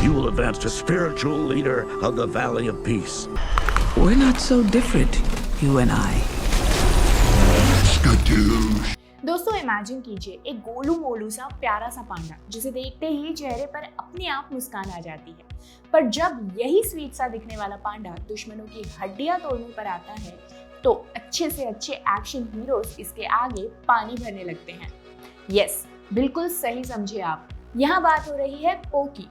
You will advance to spiritual leader of the Valley of Peace. We're not so different, you and I. Skadoosh. दोस्तों imagine कीजिए एक गोलू मोलू सा प्यारा सा पांडा जिसे देखते ही चेहरे पर अपने आप मुस्कान आ जाती है। पर जब यही स्वीट सा दिखने वाला पांडा दुश्मनों की हड्डियां तोड़ने पर आता है तो अच्छे से अच्छे एक्शन हीरोज इसके आगे पानी भरने लगते हैं। यस, बिल्कुल सही समझे आप। यहाँ बात हो रही है पो की।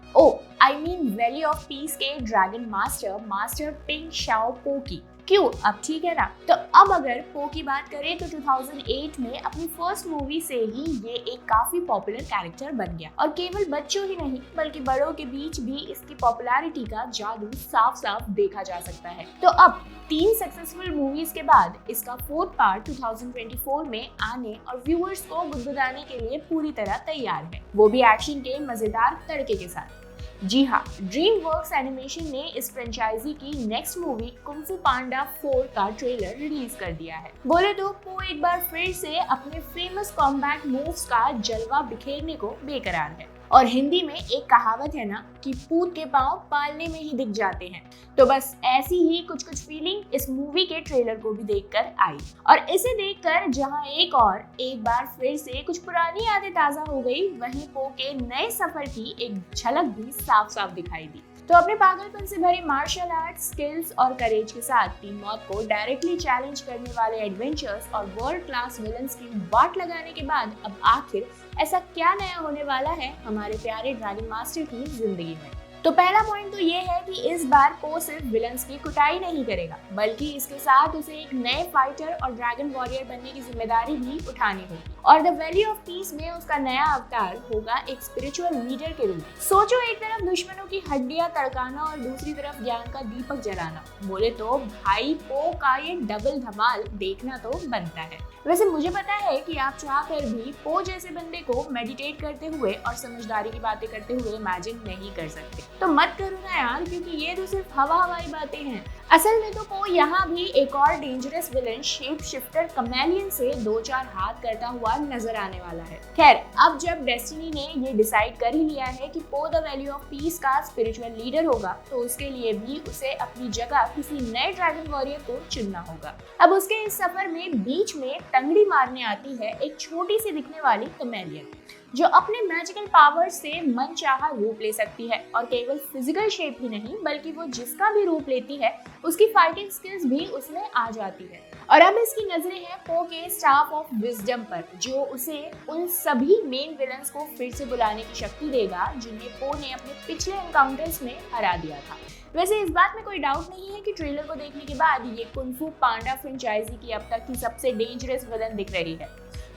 I mean valley of peace के ड्रैगन मास्टर पिंग शाओ पो की। क्यों, अब ठीक है ना? तो अब अगर पो की बात करें तो 2008 में अपनी फर्स्ट मूवी से ही ये एक काफी पॉपुलर कैरेक्टर बन गया और केवल बच्चों ही नहीं बल्कि बड़ों के बीच भी इसकी पॉपुलैरिटी का जादू साफ साफ देखा जा सकता है। तो अब 3 सक्सेसफुल मूवीज के बाद इसका 4th पार्ट 2024 में आने और व्यूअर्स को गुदगुदाने के लिए पूरी तरह तैयार है, वो भी एक्शन के मजेदार तड़के के साथ। जी हाँ, ड्रीम वर्क्स एनिमेशन ने इस फ्रेंचाइजी की नेक्स्ट मूवी कुंग फू पांडा 4 का ट्रेलर रिलीज कर दिया है। बोले तो पो एक बार फिर से अपने फेमस कॉम्बैट मूव्स का जलवा बिखेरने को बेकरार है और हिंदी में एक कहावत है ना कि पूत के पांव पालने में ही दिख जाते हैं। तो बस ऐसी ही कुछ फीलिंग इस मूवी के ट्रेलर को भी देखकर आई और इसे देखकर जहां एक बार फिर से कुछ पुरानी यादें ताजा हो गई, वहीं पो के नए सफर की एक झलक भी साफ साफ दिखाई दी। तो अपने पागलपन से भरे मार्शल आर्ट स्किल्स और करेज के साथ टीम मौत को डायरेक्टली चैलेंज करने वाले एडवेंचर्स और वर्ल्ड क्लास विलन्स की वाट लगाने के बाद अब आखिर ऐसा क्या नया होने वाला है हमारे प्यारे ड्रैगन मास्टर की जिंदगी में। तो पहला पॉइंट तो ये है कि इस बार पो सिर्फ विलन्स की कुटाई नहीं करेगा बल्कि इसके साथ उसे एक नए फाइटर और ड्रैगन वॉरियर बनने की जिम्मेदारी भी उठानी होगी और द वैली ऑफ पीस में उसका नया अवतार होगा एक स्पिरिचुअल लीडर के रूप में। सोचो, एक तरफ दुश्मनों की हड्डियां तड़काना और दूसरी तरफ ज्ञान का दीपक जलाना। बोले तो भाई पो का ये डबल धमाल देखना तो बनता है। वैसे मुझे पता है कि आप चाहकर भी पो जैसे बंदे को मेडिटेट करते हुए और समझदारी की बातें करते हुए इमेजिन नहीं कर सकते, तो मत करो ना यार, क्योंकि ये तो सिर्फ हवाई बातें हैं। असल में तो पो यहाँ भी एक और dangerous villain shape shifter chameleon से 2-4 हाथ करता हुआ नजर आने वाला है। खैर, अब जब डेस्टिनी ने ये डिसाइड कर ही लिया है कि पो द वैली ऑफ पीस का स्पिरिचुअल लीडर होगा तो उसके लिए भी उसे अपनी जगह किसी नए ड्रैगन वॉरियर को चुनना होगा। अब उसके इस सफर में बीच में टंगड़ी मारने आती है एक छोटी सी दिखने वाली कमेलियन जो अपने मैजिकल पावर से मनचाहा रूप ले सकती है और केवल फिजिकल शेप ही नहीं बल्कि वो जिसका भी रूप लेती है उसकी फाइटिंग स्किल्स भी उसमें आ जाती है। और अब इसकी नजरें हैं पो के स्टाफ ऑफ विजडम पर जो उसे उन सभी मेन विलन्स को फिर से बुलाने की शक्ति देगा जिन्हें पो ने अपने पिछले एनकाउंटर्स में हरा दिया था। वैसे इस बात में कोई डाउट नहीं है कि ट्रेलर को देखने के बाद ये कुंग फू पांडा फ्रेंचाइजी की अब तक की सबसे डेंजरस विलन दिख रही है,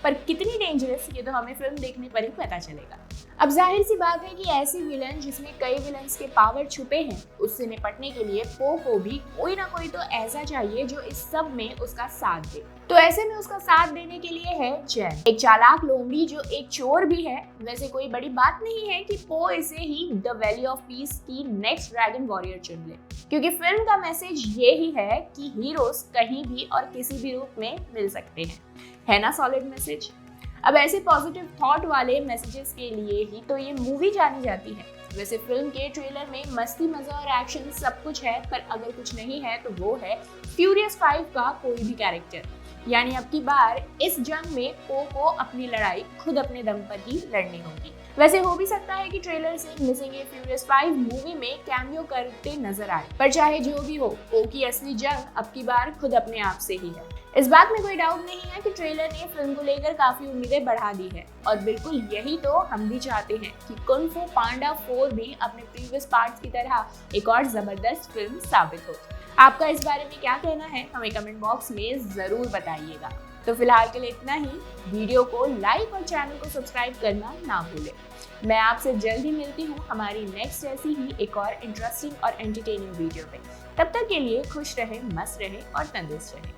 पर कितनी डेंजरस ये तो हमें फिल्म देखने पर ही पता चलेगा। अब जाहिर सी बात है कि ऐसी विलन जिसमें कई विलन्स के पावर छुपे हैं उससे निपटने के लिए पो को भी कोई ना कोई तो ऐसा चाहिए जो इस सब में उसका साथ दे। तो ऐसे में उसका साथ देने के लिए है जैन, एक चालाक लोमड़ी जो एक चोर भी है। वैसे कोई बड़ी बात नहीं है कि पो इसे ही द वैली ऑफ पीस की नेक्स्ट ड्रैगन वॉरियर चुन ले, क्योंकि फिल्म का मैसेज ये ही है कि हीरोज कहीं भी और किसी भी रूप में मिल सकते हैं। है ना सॉलिड मैसेज? अब ऐसे पॉजिटिव थॉट वाले मैसेजेस के लिए ही तो ये मूवी जानी जाती है। वैसे फिल्म के ट्रेलर में मस्ती मजा और एक्शन सब कुछ है, पर अगर कुछ नहीं है तो वो है फ्यूरियस 5 का कोई भी कैरेक्टर। यानी अब की बार इस जंग में पो को अपनी लड़ाई खुद अपने दम पर ही लड़नी होगी। वैसे हो भी सकता है कि ट्रेलर से मिसिंग ए फ्यूरियस 5 मूवी में कैमियो करते नजर आए, पर चाहे जो भी हो पो की असली जंग अब की बार खुद अपने आप से ही है। इस बात में कोई डाउट नहीं है कि ट्रेलर ने फिल्म को लेकर काफी उम्मीदें बढ़ा दी है और बिल्कुल यही तो हम भी चाहते हैं कि कुंग फू पांडा 4 भी अपने प्रीवियस पार्ट्स की तरह एक और जबरदस्त फिल्म साबित हो। आपका इस बारे में क्या कहना है हमें कमेंट बॉक्स में जरूर बताइएगा। तो फिलहाल के लिए इतना ही। वीडियो को लाइक और चैनल को सब्सक्राइब करना ना भूलें। मैं आपसे जल्द ही मिलती हूँ हमारी नेक्स्ट ऐसी ही एक और इंटरेस्टिंग और एंटरटेनिंग वीडियो में। तब तक के लिए खुश रहें, मस्त रहें और तंदुरुस्त रहें।